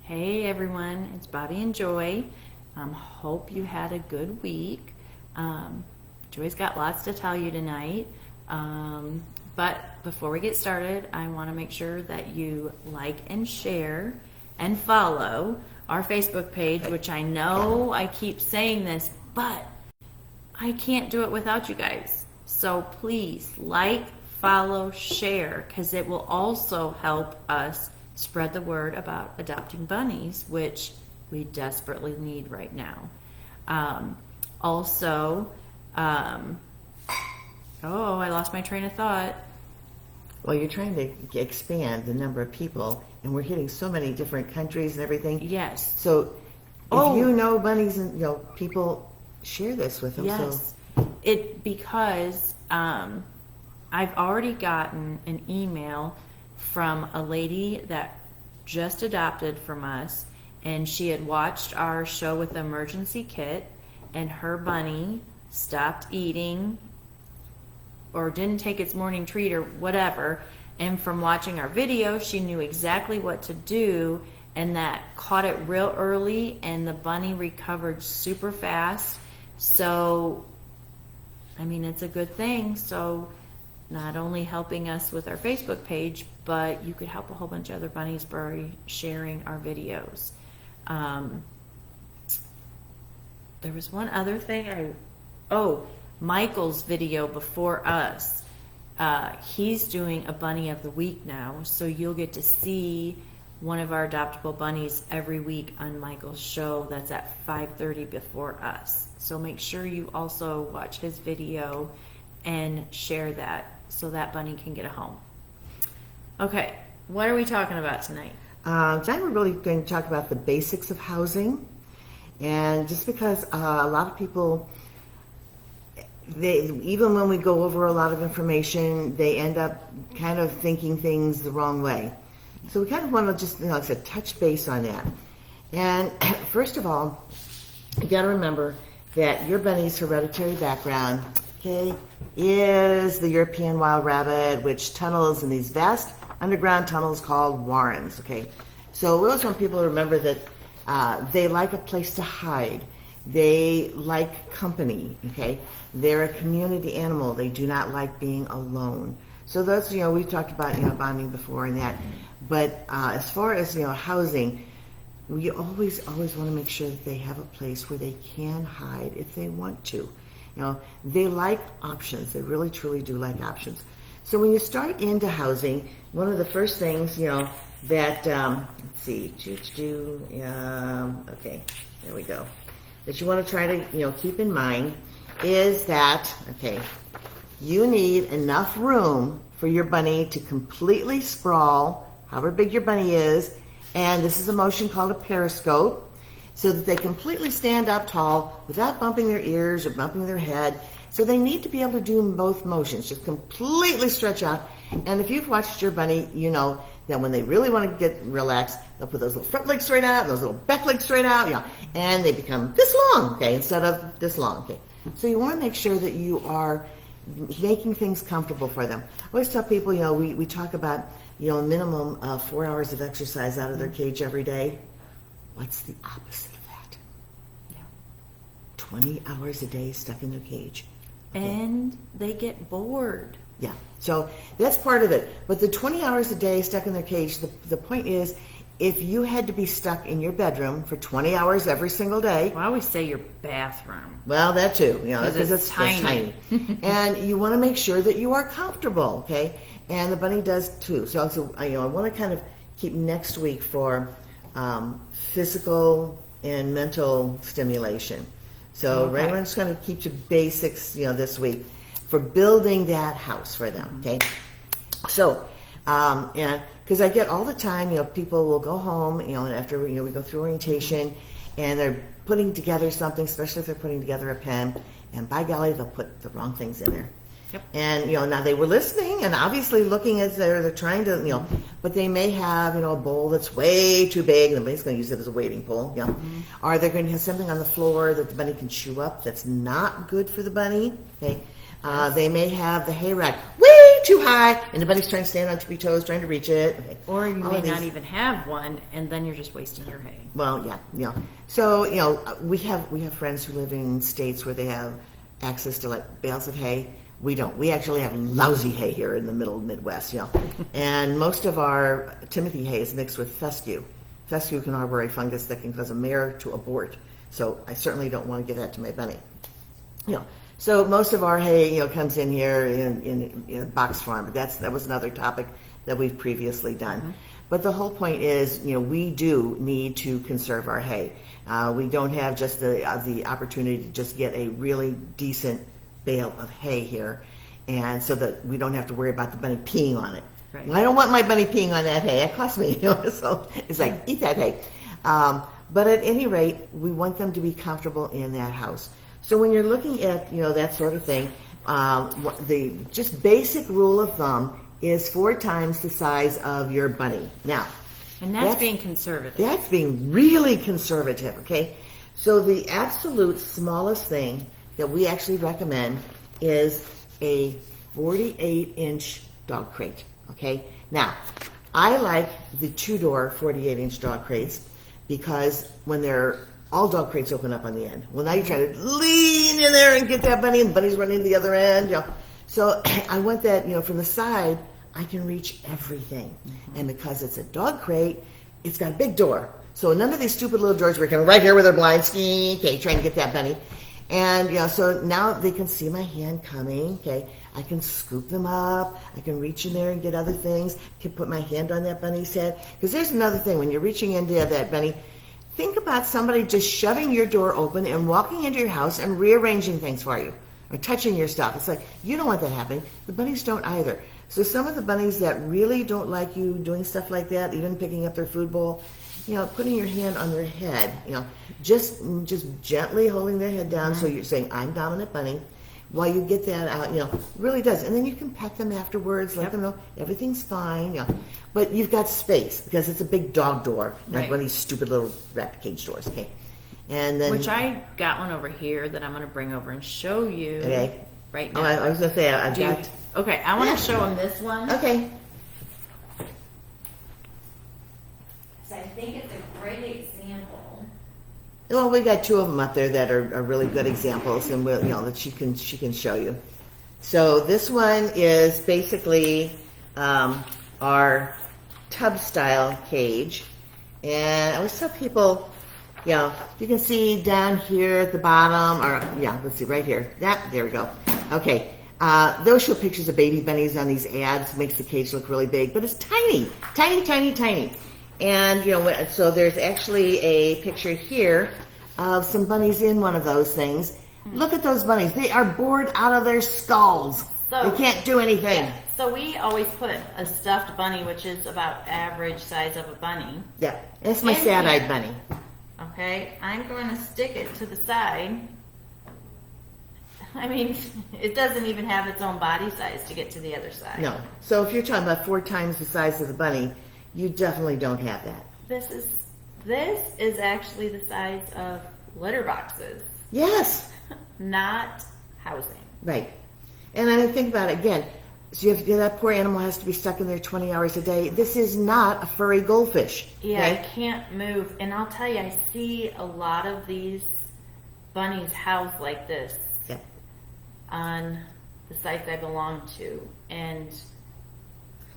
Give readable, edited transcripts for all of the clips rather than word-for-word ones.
Hey everyone, it's Bobbie and Joy. Hope you had a good week. Joy's got lots to tell you tonight. But before we get started, I want to make sure that you like and share and follow our Facebook page, which I know I keep saying this, but I can't do it without you guys. So please like, follow, share, because it will also help us spread the word about adopting bunnies, which we desperately need right now. Also, I lost my train of thought. Well, you're trying to expand the number of people, and we're hitting so many different countries and everything. Yes. So, if you know bunnies and people, share this with them. Yes. So. Because I've already gotten an email from a lady that just adopted from us, and she had watched our show with the emergency kit, and her bunny stopped eating or didn't take its morning treat or whatever, and from watching our video she knew exactly what to do, and that caught it real early, and the bunny recovered super fast. So I mean, it's a good thing. So not only helping us with our Facebook page, but you could help a whole bunch of other bunnies by sharing our videos. There was one other thing. Michael's video before us. He's doing a bunny of the week now, so you'll get to see one of our adoptable bunnies every week on Michael's show. That's at 5:30 before us. So make sure you also watch his video and share that so that bunny can get a home. Okay, what are we talking about tonight? Tonight we're really going to talk about the basics of housing. And just because a lot of people, even when we go over a lot of information, they end up kind of thinking things the wrong way. So we kind of want to just, like I said, touch base on that. And first of all, you got to remember that your bunny's hereditary background, okay, is the European wild rabbit, which tunnels in these vast underground tunnels called warrens, okay? So we also want people to remember that they like a place to hide. They like company, okay? They're a community animal. They do not like being alone. So that's, we've talked about, bonding before and that. But as far as, housing, we always want to make sure that they have a place where they can hide if they want to. They like options. They really, truly do like options. So when you start into housing, one of the first things, that, let's see, okay, there we go, that you want to try to, keep in mind is that, okay, you need enough room for your bunny to completely sprawl, however big your bunny is, and this is a motion called a periscope, so that they completely stand up tall without bumping their ears or bumping their head. So they need to be able to do both motions, just completely stretch out. And if you've watched your bunny, you know that when they really want to get relaxed, they'll put those little front legs straight out, those little back legs straight out, and they become this long, okay, instead of this long, okay. So you want to make sure that you are making things comfortable for them. I always tell people, we talk about, a minimum of 4 hours of exercise out of their cage every day. What's the opposite of that? Yeah. 20 hours a day stuck in their cage. Okay. And they get bored. Yeah, so that's part of it. But the 20 hours a day stuck in their cage, the point is, if you had to be stuck in your bedroom for 20 hours every single day. Well, I always say your bathroom. Well, that too, because it's tiny. And you want to make sure that you are comfortable, okay? And the bunny does too. So I want to kind of keep next week for physical and mental stimulation. So Okay. right, we're just going to keep to basics, this week for building that house for them. Okay. So, and because I get all the time, people will go home, and after we go through orientation, and they're putting together something, especially if they're putting together a pen, and by golly, they'll put the wrong things in there. Yep. And now they were listening and obviously looking as they're trying to but they may have a bowl that's way too big and the bunny's going to use it as a wading pool. Or they're going to have something on the floor that the bunny can chew up that's not good for the bunny. Okay, they may have the hay rack way too high, and the bunny's trying to stand on tippy toes, trying to reach it. Okay. Or you All may of these- not even have one, and then you're just wasting your hay. Well, yeah. So, we have friends who live in states where they have access to like bales of hay. We don't. We actually have lousy hay here in the middle Midwest, And most of our Timothy hay is mixed with fescue. Fescue can harbor a fungus that can cause a mare to abort. So I certainly don't want to give that to my bunny. So most of our hay, comes in here in box farm. But that was another topic that we've previously done. Mm-hmm. But the whole point is, we do need to conserve our hay. We don't have just the opportunity to just get a really decent bale of hay here, and so that we don't have to worry about the bunny peeing on it. Right. I don't want my bunny peeing on that hay. It costs me, so it's like, eat that hay. But at any rate, we want them to be comfortable in that house. So when you're looking at, that sort of thing, the just basic rule of thumb is 4 times the size of your bunny. Now, and that's being conservative. That's being really conservative, okay? So the absolute smallest thing that we actually recommend is a 48-inch dog crate, okay? Now, I like the 2-door 48-inch dog crates because when all dog crates open up on the end. Well, now you're trying to lean in there and get that bunny, and the bunny's running to the other end, So I want that, from the side, I can reach everything. Mm-hmm. And because it's a dog crate, it's got a big door. So none of these stupid little doors where right here with their blinds, okay, trying to get that bunny. And, so now they can see my hand coming, okay. I can scoop them up. I can reach in there and get other things. I can put my hand on that bunny's head. Because there's another thing. When you're reaching into that bunny, think about somebody just shoving your door open and walking into your house and rearranging things for you. Or touching your stuff. It's like, you don't want that happening. The bunnies don't either. So some of the bunnies that really don't like you doing stuff like that, even picking up their food bowl, putting your hand on their head, just gently holding their head down. So you're saying, I'm dominant bunny. While you get that out, really does. And then you can pet them afterwards, let them know everything's fine, But you've got space because it's a big dog door, not one of these stupid little rat cage doors, okay? And then, which I got one over here that I'm going to bring over and show you right now. Oh, I was going to say, I've got... Okay, I want to show them this one. Okay. So I think it's a great example. Well, we got 2 of them up there that are really good examples, and that she can show you. So this one is basically our tub style cage, and I always tell people, you can see down here at the bottom, or let's see right here. There we go. Okay. They'll show pictures of baby bunnies on these ads, makes the cage look really big, but it's tiny, tiny, tiny, tiny. And, so there's actually a picture here of some bunnies in one of those things. Look at those bunnies. They are bored out of their skulls. They can't do anything. Yeah. So we always put a stuffed bunny, which is about average size of a bunny. Yeah, that's my sad-eyed bunny. Okay, I'm going to stick it to the side. I mean, it doesn't even have its own body size to get to the other side. No. So if you're talking about 4 times the size of the bunny, you definitely don't have that. This is actually the size of litter boxes. Yes. Not housing. Right. And I mean, think about it again. So that poor animal has to be stuck in there 20 hours a day. This is not a furry goldfish. Yeah, okay? I can't move. And I'll tell you, I see a lot of these bunnies housed like this. Yeah. On the sites I belong to, and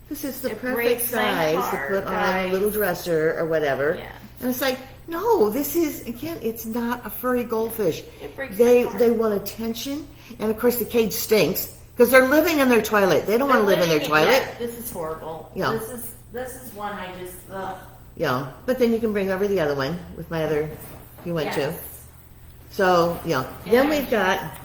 this is the perfect size to put on a little dresser or whatever. Yeah. And it's like, no, this is, again, it's not a furry goldfish. It breaks They my heart. want attention, and of course the cage stinks because they're living in their toilet. They don't want to live in their toilet. Yeah, this is horrible. Yeah. This is one I just. Yeah, but then you can bring over the other one with my other. You went to. So then we've got.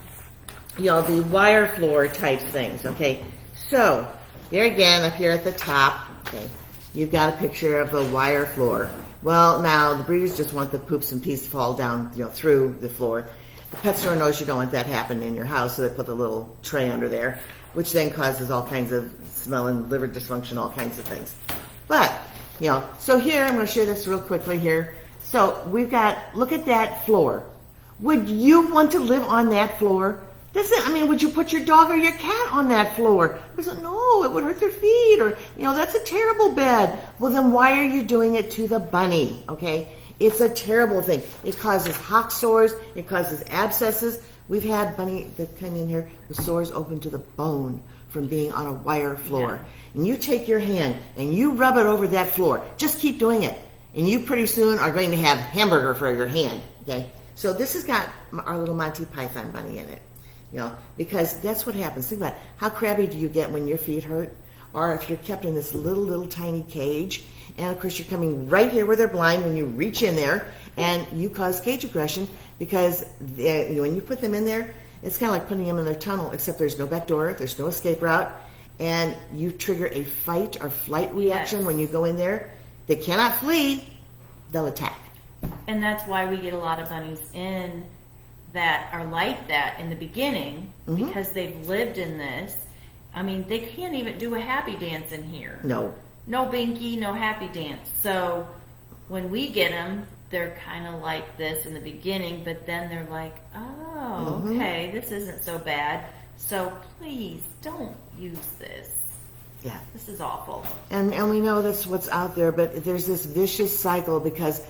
The wire floor type things, okay? So, here again, up here at the top, okay, you've got a picture of a wire floor. Well, now, the breeders just want the poops and pees to fall down, through the floor. The pet store knows you don't want that happening in your house, so they put a little tray under there, which then causes all kinds of smell and liver dysfunction, all kinds of things. But, so here, I'm going to show this real quickly here. So, we've got, look at that floor. Would you want to live on that floor? I mean, would you put your dog or your cat on that floor? I said, no, it would hurt their feet, or, that's a terrible bed. Well, then why are you doing it to the bunny, okay? It's a terrible thing. It causes hot sores. It causes abscesses. We've had bunny that come in here with sores open to the bone from being on a wire floor. Yeah. And you take your hand and you rub it over that floor. Just keep doing it. And you pretty soon are going to have hamburger for your hand, okay? So this has got our little Monty Python bunny in it. Because that's what happens. Think about it. How crabby do you get when your feet hurt? Or if you're kept in this little tiny cage, and of course you're coming right here where they're blind when you reach in there, and you cause cage aggression because when you put them in there, it's kind of like putting them in their tunnel, except there's no back door, there's no escape route, and you trigger a fight or flight reaction when you go in there. They cannot flee, they'll attack. And that's why we get a lot of bunnies in that are like that in the beginning, because they've lived in this. I mean, they can't even do a happy dance in here. No binky, no happy dance. So when we get them, they're kind of like this in the beginning, but then they're like, oh, okay, this isn't so bad. So please don't use this. Yeah, this is awful. And we know that's what's out there, but there's this vicious cycle because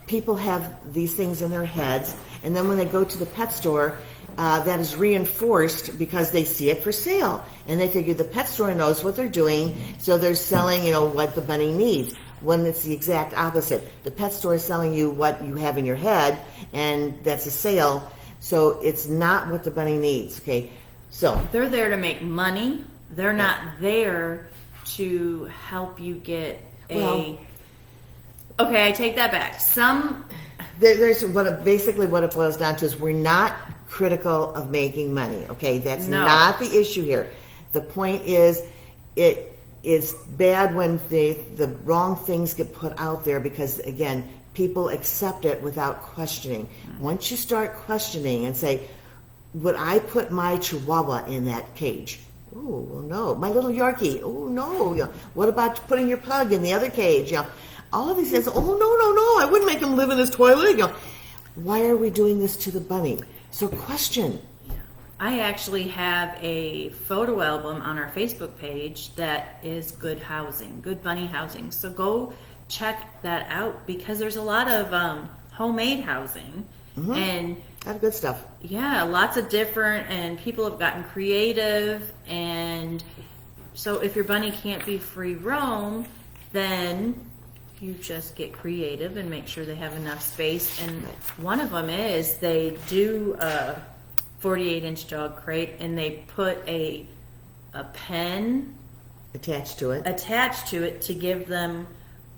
people have these things in their heads, and then when they go to the pet store, that is reinforced because they see it for sale, and they figure the pet store knows what they're doing, so they're selling, what the bunny needs. When it's the exact opposite. The pet store is selling you what you have in your head, and that's a sale, so it's not what the bunny needs, okay? So they're there to make money. They're not there to help you get okay, I take that back. There's basically what it boils down to is we're not critical of making money, okay? That's not the issue here. The point is it's bad when the wrong things get put out there because, again, people accept it without questioning. Once you start questioning and say, would I put my Chihuahua in that cage? Oh, well, no. My little Yorkie? Oh, no. What about putting your pug in the other cage? All of these things, oh, no, I wouldn't make him live in his toilet. Why are we doing this to the bunny? So question. I actually have a photo album on our Facebook page that is good housing, good bunny housing. So go check that out because there's a lot of homemade housing and that's good stuff. Yeah, lots of different, and people have gotten creative. And so if your bunny can't be free roam, then you just get creative and make sure they have enough space. And one of them is they do 48-inch dog crate, and they put a pen attached to it to give them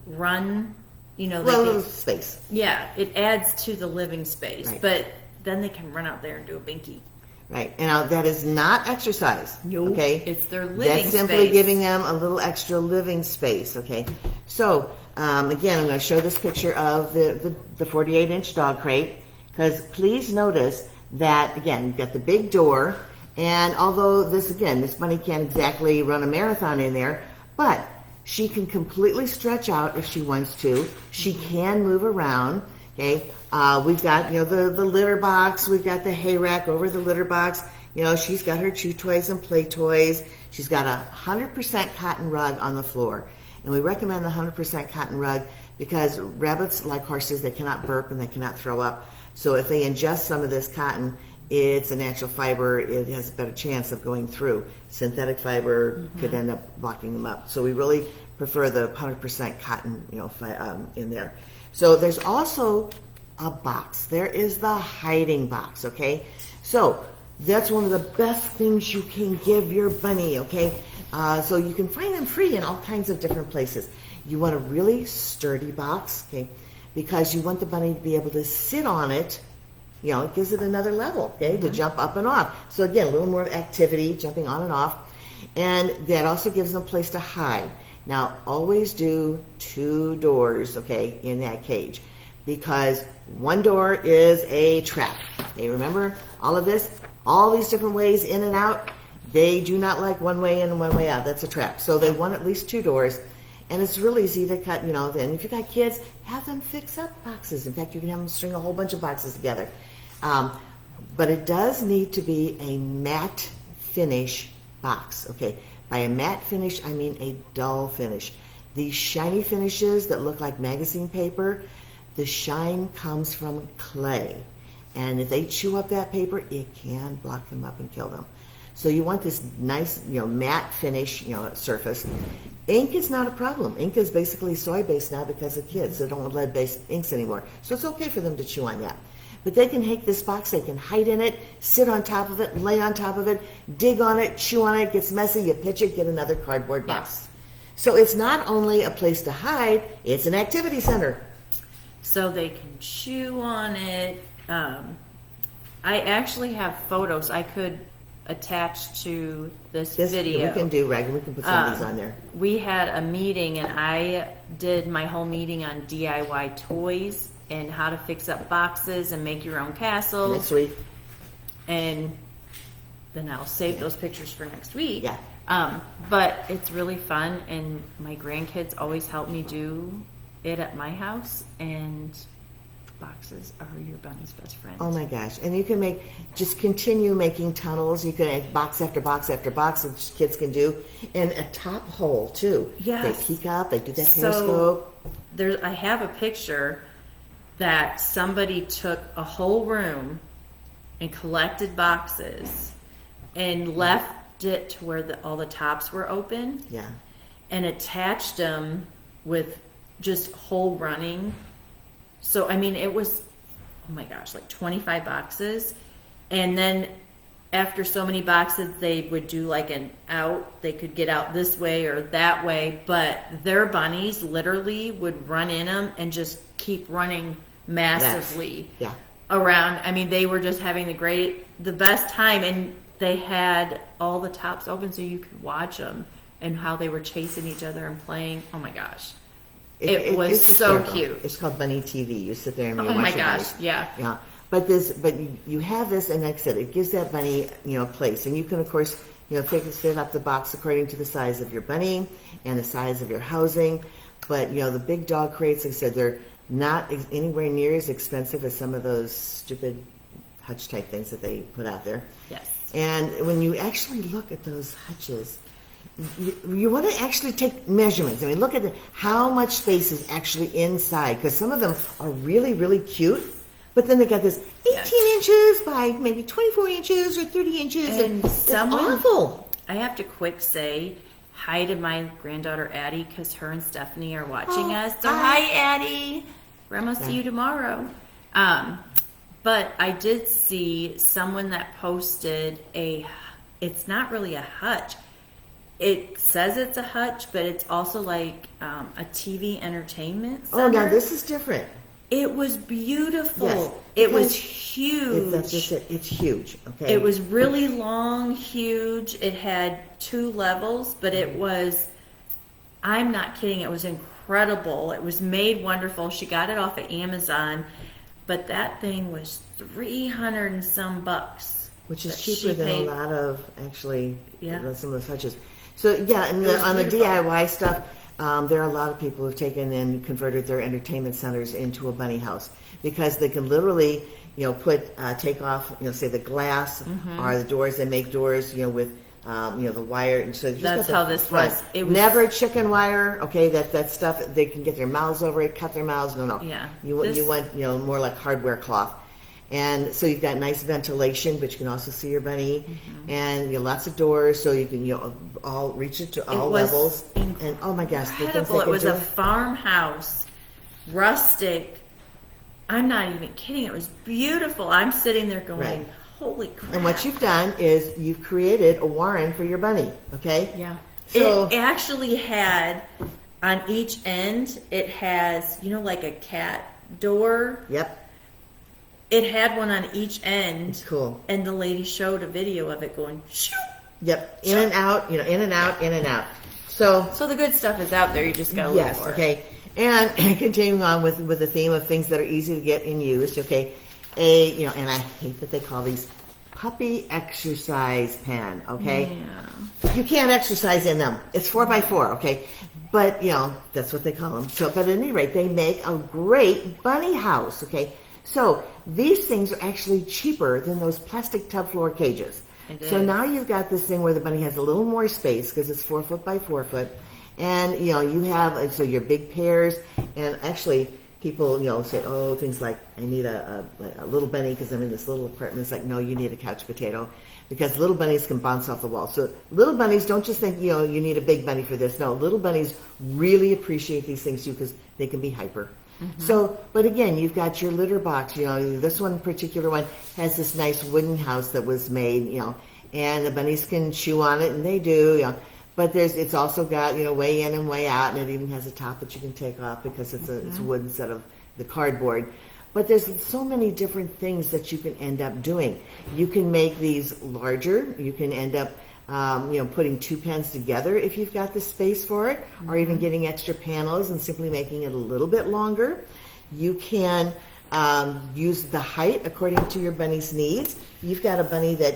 run, little space. Yeah, it adds to the living space, but then they can run out there and do a binky. Right, and that is not exercise. Nope. Okay, it's their living space. That's simply giving them a little extra living space. Okay, so again, I'm going to show this picture of the 48-inch dog crate because please notice that, again, you've got the big door, and although this bunny can't exactly run a marathon in there, but she can completely stretch out if she wants to. She can move around, okay? We've got, the litter box. We've got the hay rack over the litter box. She's got her chew toys and play toys. She's got a 100% cotton rug on the floor. And we recommend the 100% cotton rug because rabbits, like horses, they cannot burp and they cannot throw up. So if they ingest some of this cotton, it's a natural fiber. It has a better chance of going through. Synthetic fiber could end up blocking them up. So we really prefer the 100% cotton, in there. So there's also a box. There is the hiding box, okay? So that's one of the best things you can give your bunny, okay? So you can find them free in all kinds of different places. You want a really sturdy box, okay? Because you want the bunny to be able to sit on it. It gives it another level, okay, to jump up and off. So again, a little more activity, jumping on and off. And that also gives them a place to hide. Now, always do 2 doors, okay, in that cage. Because one door is a trap. Okay, remember all of this? All these different ways in and out, they do not like one way in and one way out. That's a trap. So they want at least 2 doors. And it's really easy to cut, then if you've got kids, have them fix up boxes. In fact, you can have them string a whole bunch of boxes together. But it does need to be a matte finish box, okay? By a matte finish, I mean a dull finish. These shiny finishes that look like magazine paper, the shine comes from clay. And if they chew up that paper, it can block them up and kill them. So you want this nice, matte finish, surface. Ink is not a problem. Ink is basically soy-based now because of kids. They don't want lead-based inks anymore. So it's okay for them to chew on that. But they can take this box, they can hide in it, sit on top of it, lay on top of it, dig on it, chew on it, gets messy, you pitch it, get another cardboard box. So it's not only a place to hide, it's an activity center. So they can chew on it. I actually have photos I could attach to this video. We can do, right? We can put some of these on there. We had a meeting, and I did my whole meeting on DIY toys and how to fix up boxes and make your own castles. Next week. And then I'll save those pictures for next week. Yeah. But it's really fun, and my grandkids always help me do it at my house, and boxes are your bunny's best friend. Oh my gosh. And you can just continue making tunnels. You can make box after box after box, which kids can do. And a top hole too. Yes. They peek up, they do that periscope. I have a picture that somebody took a whole room and collected boxes and left it to where all the tops were open. Yeah. And attached them with just hole running. So, I mean, it was, oh my gosh, like 25 boxes. And then after so many boxes, they would do like an out. They could get out this way or that way. But their bunnies literally would run in them and just keep running massively around. I mean, they were just having the best time. And they had all the tops open so you could watch them and how they were chasing each other and playing. Oh my gosh. It was so cute. It's called Bunny TV. You sit there and you watch. Oh my gosh, bunny. yeah. But you have this, and like I said, it gives that bunny, a place. And you can, of course, fit up the box according to the size of your bunny and the size of your housing. But, the big dog crates, like I said, they're not anywhere near as expensive as some of those stupid hutch type things that they put out there. Yes. And when you actually look at those hutches, you want to actually take measurements. I mean, look at how much space is actually inside, because some of them are really, really cute, but then they got this 18 inches by maybe 24 inches or 30 inches, and it's awful. I have to quick say hi to my granddaughter Addie, because her and Stephanie are watching us. So hi, Addie. Grandma, see you tomorrow. But I did see someone that posted it's not really a hutch. It says it's a hutch, but it's also like a TV entertainment center. Oh, now this is different. It was beautiful. Yes, it was huge. That's just it. It's huge. Okay. It was really long, huge. It had 2 levels, but it was, I'm not kidding, it was incredible. It was made wonderful. She got it off of Amazon, but that thing was $300 and some bucks. Which is cheaper than a lot of, actually, some of those hutches. So, and on the DIY stuff, there are a lot of people who've taken and converted their entertainment centers into a bunny house, because they can literally, take off, say the glass or the doors. They make doors, with, the wire. And so that's how this was. It was never chicken wire. Okay, that stuff. They can get their mouths over it, cut their mouths. No. Yeah. You want more like hardware cloth. And so you've got nice ventilation, but you can also see your bunny, and lots of doors, so you can all reach it to all levels. And oh my gosh, incredible! It was a farmhouse, rustic. I'm not even kidding. It was beautiful. I'm sitting there going, "Holy crap!" And what you've done is you've created a warren for your bunny. Okay? Yeah. So, it actually had on each end. It has like a cat door. Yep. It had one on each end. It's cool. And the lady showed a video of it going, shoo! Yep. In and out, in and out, in and out. So the good stuff is out there. You just got to look for it. Okay. And continuing on with the theme of things that are easy to get and used, okay. And I hate that they call these puppy exercise pen, okay? Yeah. You can't exercise in them. It's 4x4, okay? But, that's what they call them. So, but at any rate, they make a great bunny house, okay? So these things are actually cheaper than those plastic tub floor cages. So now you've got this thing where the bunny has a little more space because it's 4 foot by 4 foot. And, you have, so your big pairs, and actually people, say, oh, things like, I need a little bunny because I'm in this little apartment. It's like, no, you need a couch potato because little bunnies can bounce off the wall. So little bunnies, don't just think, you need a big bunny for this. No, little bunnies really appreciate these things too because they can be hyper. So, but again, you've got your litter box, this one particular one has this nice wooden house that was made, and the bunnies can chew on it, and they do, but it's also got, way in and way out, and it even has a top that you can take off because it's wood instead of the cardboard. But there's so many different things that you can end up doing. You can make these larger. You can end up putting 2 pens together if you've got the space for it, or even getting extra panels and simply making it a little bit longer. You can use the height according to your bunny's needs. You've got a bunny that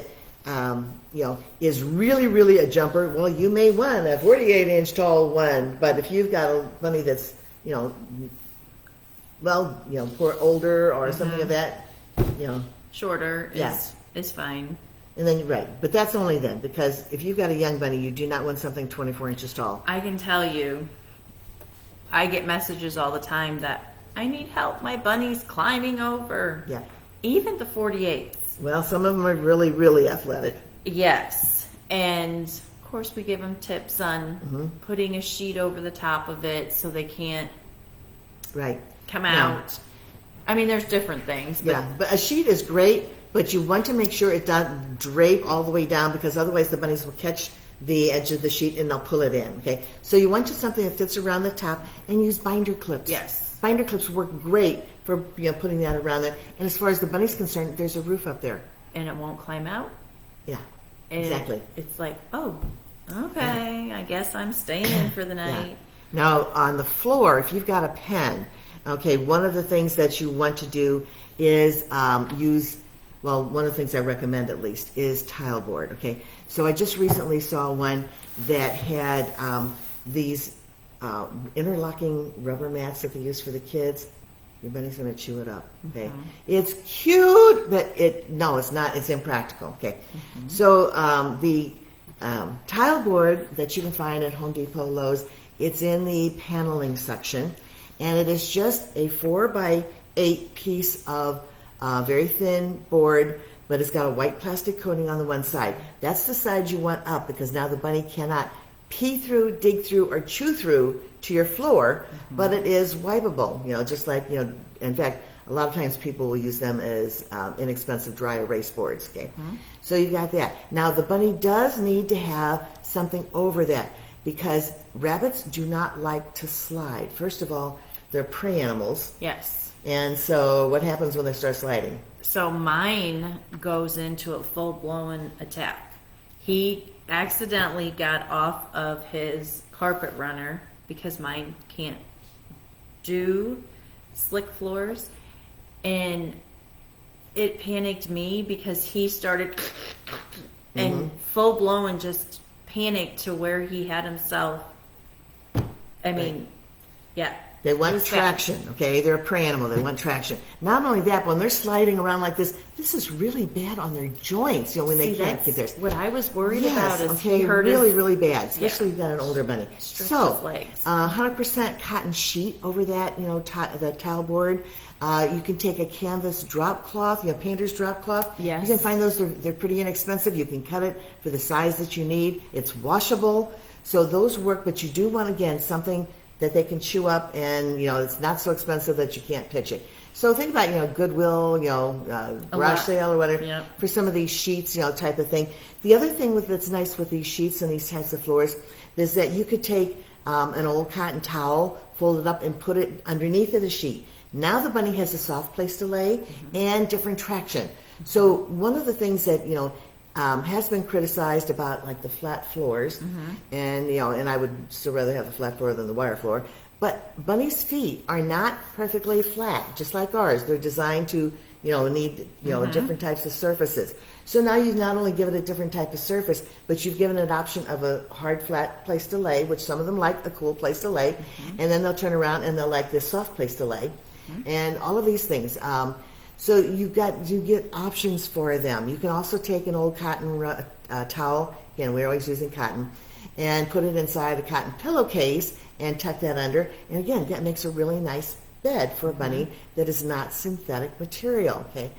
is really, really a jumper. Well, you may want a 48-inch tall one, but if you've got a bunny that's, poor older or something of that, shorter is fine. And then, right, but that's only then, because if you've got a young bunny, you do not want something 24 inches tall. I can tell you, I get messages all the time that I need help. My bunny's climbing over. Yeah. Even the 48s. Well, some of them are really, really athletic. Yes. And of course, we give them tips on putting a sheet over the top of it so they can't come out. I mean, there's different things. But but a sheet is great, but you want to make sure it doesn't drape all the way down because otherwise the bunnies will catch the edge of the sheet and they'll pull it in. Okay, so you want just something that fits around the top and use binder clips. Yes. Binder clips work great for putting that around there. And as far as the bunny's concerned, there's a roof up there. And it won't climb out? Yeah, and exactly. It's like, oh, okay, I guess I'm staying in for the night. Now, on the floor, if you've got a pen, okay, one of the things that you want to do is one of the things I recommend at least is tile board, okay? So I just recently saw one that had these interlocking rubber mats that they use for the kids. Your bunny's going to chew it up, okay? It's cute, but it's not. It's impractical, okay? So the tile board that you can find at Home Depot, Lowe's, it's in the paneling section, and it is just a 4x8 piece of very thin board, but it's got a white plastic coating on the one side. That's the side you want up because now the bunny cannot pee through, dig through, or chew through to your floor, but it is wipeable, just like, in fact, a lot of times people will use them as inexpensive dry erase boards, okay? So you got that. Now the bunny does need to have something over that because rabbits do not like to slide. First of all, they're prey animals. Yes. And so what happens when they start sliding? So mine goes into a full-blown attack. He accidentally got off of his carpet runner because mine can't do slick floors, and it panicked me because he started and full-blown just panicked to where he had himself. I mean, They want traction, okay? They're a prey animal. They want traction. Not only that, but when they're sliding around like this is really bad on their joints, when they can't get theirs. What I was worried about is okay, he hurt really, his, really bad, especially if you've got an older bunny. So, his legs. 100% cotton sheet over that, the towel board. You can take a canvas drop cloth, painter's drop cloth. Yes. You can find those, they're pretty inexpensive. You can cut it for the size that you need. It's washable. So those work, but you do want, again, something that they can chew up, and it's not so expensive that you can't pitch it. So think about Goodwill, garage sale or whatever for some of these sheets, type of thing. The other thing that's nice with these sheets and these types of floors is that you could take an old cotton towel, fold it up, and put it underneath of the sheet. Now the bunny has a soft place to lay and different traction. So one of the things that has been criticized about like the flat floors, and and I would still rather have the flat floor than the wire floor. But bunnies' feet are not perfectly flat, just like ours. They're designed to need different types of surfaces. So now you've not only given it a different type of surface, but you've given an option of a hard, flat place to lay, which some of them like a cool place to lay, and then they'll turn around and they'll like this soft place to lay, and all of these things. So you get options for them. You can also take an old cotton towel, again, we're always using cotton, and put it inside a cotton pillowcase and tuck that under. And again, that makes a really nice bed for a bunny that is not synthetic material, okay?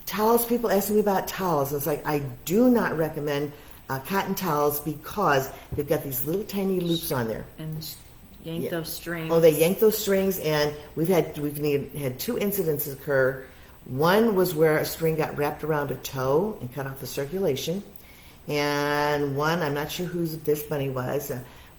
Towels, people ask me about towels. It's like, I do not recommend cotton towels because they've got these little tiny loops on there. And yank those strings. Oh, they yank those strings, and we've had 2 incidences occur. One was where a string got wrapped around a toe and cut off the circulation, and one, I'm not sure who this bunny was,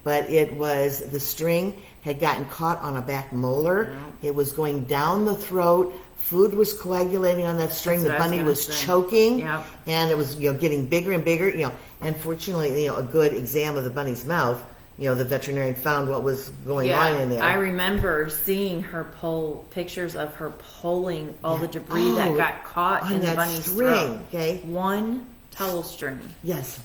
but it was the string had gotten caught on a back molar. It was going down the throat. Food was coagulating on that string. The bunny was choking, and it was getting bigger and bigger. And fortunately, a good exam of the bunny's mouth. The veterinarian found what was going on in there. I remember seeing her pull pictures of her pulling all the debris that got caught in the bunny's throat. Okay, one towel string. Yes,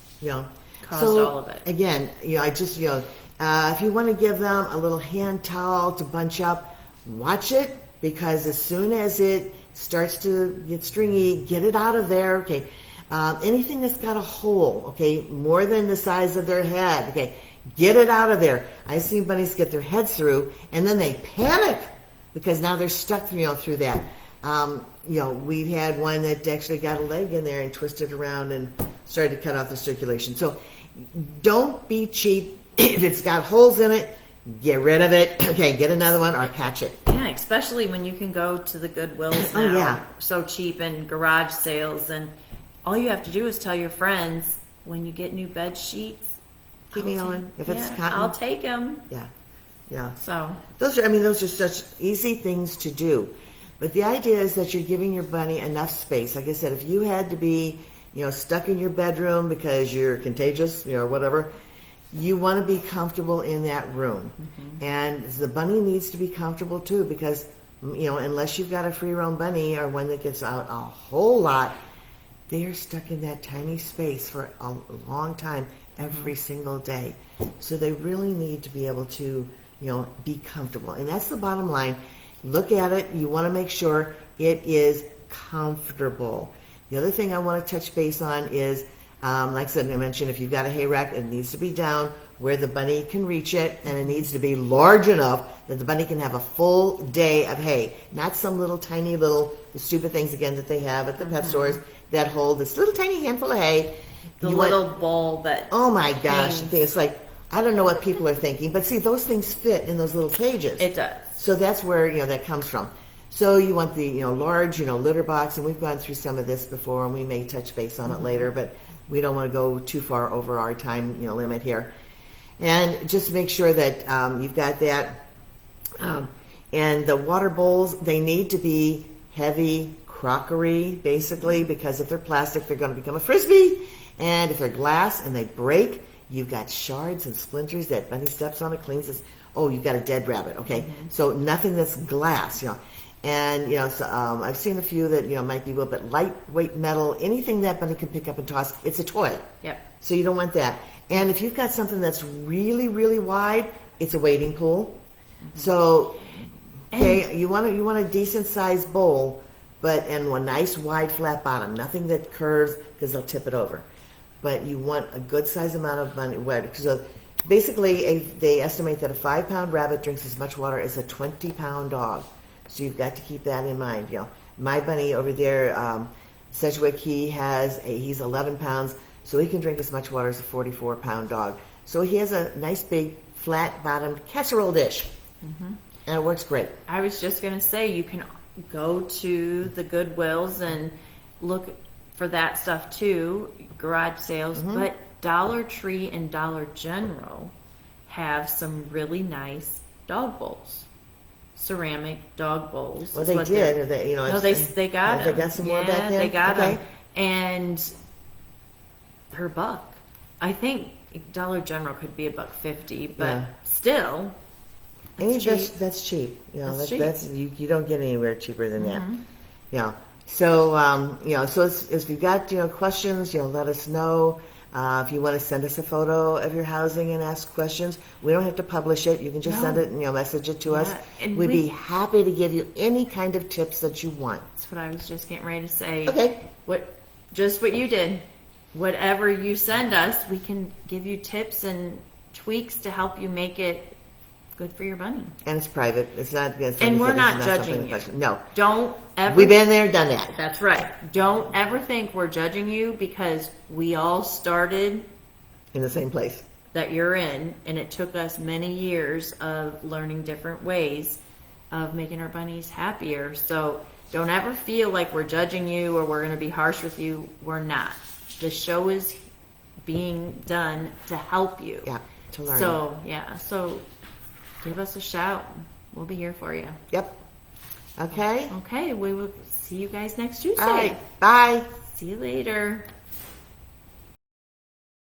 caused all of it. Again, I just if you want to give them a little hand towel to bunch up, watch it, because as soon as it starts to get stringy, get it out of there. Okay, anything that's got a hole, okay, more than the size of their head, okay. Get it out of there. I've seen bunnies get their heads through, and then they panic because now they're stuck, through that. We had one that actually got a leg in there and twisted around and started to cut off the circulation. So don't be cheap. If it's got holes in it, get rid of it. Okay, get another one or patch it. Yeah, especially when you can go to the Goodwills now. So cheap, and garage sales, and all you have to do is tell your friends when you get new bed sheets. Keep me on. If it's cotton, I'll take them. Yeah. So those are such easy things to do. But the idea is that you're giving your bunny enough space. Like I said, if you had to be, stuck in your bedroom because you're contagious, or whatever, you want to be comfortable in that room. And the bunny needs to be comfortable too, because, unless you've got a free roam bunny or one that gets out a whole lot, they are stuck in that tiny space for a long time, every single day. So they really need to be able to, be comfortable. And that's the bottom line. Look at it. You want to make sure it is comfortable. The other thing I want to touch base on is, like I said, I mentioned, if you've got a hay rack, it needs to be down where the bunny can reach it, and it needs to be large enough that the bunny can have a full day of hay. Not some little tiny the stupid things, again, that they have at the pet stores that hold this little tiny handful of hay. The little bowl that... Oh my gosh, it's like, I don't know what people are thinking, but see, those things fit in those little cages. It does. So that's where, that comes from. So you want the, large, litter box, and we've gone through some of this before, and we may touch base on it later, but we don't want to go too far over our time, limit here. And just make sure that you've got that. And the water bowls, they need to be heavy crockery, basically, because if they're plastic, they're going to become a Frisbee. And if they're glass and they break, you've got shards and splinters that bunny steps on, it cleans this. Oh, you've got a dead rabbit, okay? So nothing that's glass, And, so, I've seen a few that, might be a little bit lightweight metal. Anything that bunny can pick up and toss, it's a toy. Yep. So you don't want that. And if you've got something that's really, really wide, it's a wading pool. So, okay, you want a decent sized bowl, and a nice wide flat bottom. Nothing that curves, because they'll tip it over. But you want a good size amount of bunny wet. So basically, they estimate that a 5-pound rabbit drinks as much water as a 20-pound dog. So you've got to keep that in mind. My bunny over there, Sedgwick, he's 11 pounds, so he can drink as much water as a 44-pound dog. So he has a nice big flat-bottomed casserole dish, and it works great. I was just going to say, you can go to the Goodwills and look for that stuff too, garage sales, but Dollar Tree and Dollar General have some really nice dog bowls. Ceramic dog bowls. Well, they did. Or they, no, they got them. They got some more back then? They got them. And they're $1. I think Dollar General could be $1.50, but still, that's cheap. That's cheap. That's cheap. That's you don't get anywhere cheaper than that. Yeah. So so if you've got questions, let us know. If you want to send us a photo of your housing and ask questions, we don't have to publish it. You can just send it and message it to us. and We'd be happy to give you any kind of tips that you want. That's what I was just getting ready to say. Okay. Just what you did. Whatever you send us, we can give you tips and tweaks to help you make it good for your bunny. And it's private. It's not. And we're not judging you. No. Don't ever. We've been there, done that. That's right. Don't ever think we're judging you because we all started In the same place. that you're in, and it took us many years of learning different ways of making our bunnies happier. So don't ever feel like we're judging you or we're going to be harsh with you. We're not. The show is being done to help you. Yeah, to learn. So give us a shout. We'll be here for you. Yep. Okay. Okay, we will see you guys next Tuesday. All right. Bye. See you later.